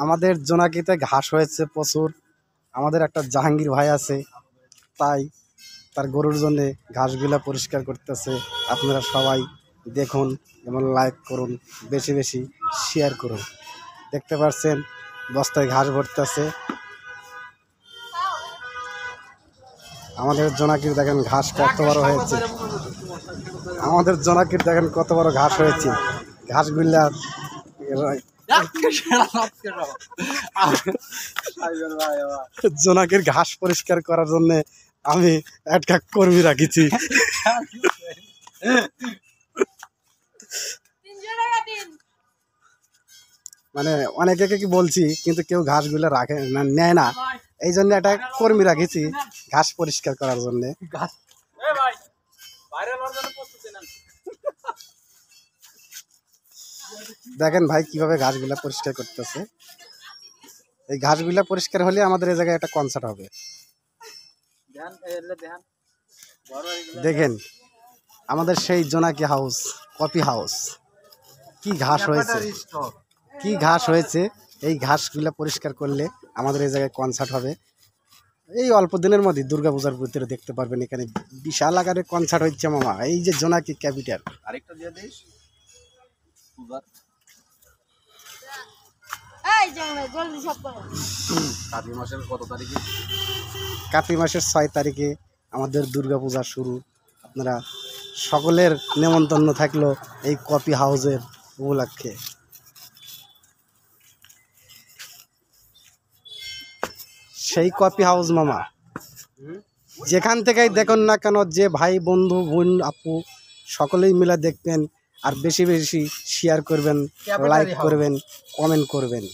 আমাদের জোনাকিতে ঘাস হয়েছে প্রচুর। আমাদের একটা জাহাঙ্গীর ভাই আছে, তাই তার গরুর জন্যে ঘাসগুলা পরিষ্কার করতেছে। আপনারা সবাই দেখুন এবং লাইক করুন, বেশি বেশি শেয়ার করুন। দেখতে পাচ্ছেন বস্তায় ঘাস ভরতেছে। আমাদের জোনাকির দেখেন ঘাস কত বড় হয়েছে। আমাদের জোনাকির দেখেন কত বড় ঘাস হয়েছে। ঘাসগুলা জোনাকির ঘাস পরিষ্কার করার জন্য আমি একটা কর্মী রাখিছি। মানে অনেকে কি বলছি, কিন্তু কেউ ঘাসগুলো রাখে না, নেয় না। এই জন্য একটা কর্মী রাখিছি ঘাস পরিষ্কার করার জন্য। দেখেন ভাই কিভাবে ঘাসগুলা পরিষ্কার করতেছে। এই ঘাসগুলা পরিষ্কার হলে আমাদের এই জায়গায় একটা কনসার্ট হবে। দেখেন আমাদের সেই জোনাকি হাউস, কফি হাউস, কি ঘাস হয়েছে, কি ঘাস হয়েছে। এই ঘাসগুলা পরিষ্কার করলে আমাদের এই জায়গায় কনসার্ট হবে। এই অল্প দিনের মধ্যে দুর্গাপূজার ভিতরে দেখতে পারবেন এখানে বিশাল আকারের কনসার্ট হচ্ছে মামা। এই যে জোনাকি ক্যাপিটাল। আরেকটা দিয়ে দিস। কাতি মাসের 6 তারিখে আমাদের দুর্গাপূজা শুরু। আপনারা সকলের নেমন্তন্ন থাকলো এই কফি হাউসের উপলক্ষে। সেই কফি হাউস মামা, যেখান থেকেই দেখুন না কেন, যে ভাই বন্ধু বোন আপু সকলেই মিলে দেখবেন। আর বেশি বেশি শেয়ার করবেন, লাইক করবেন, কমেন্ট করবেন।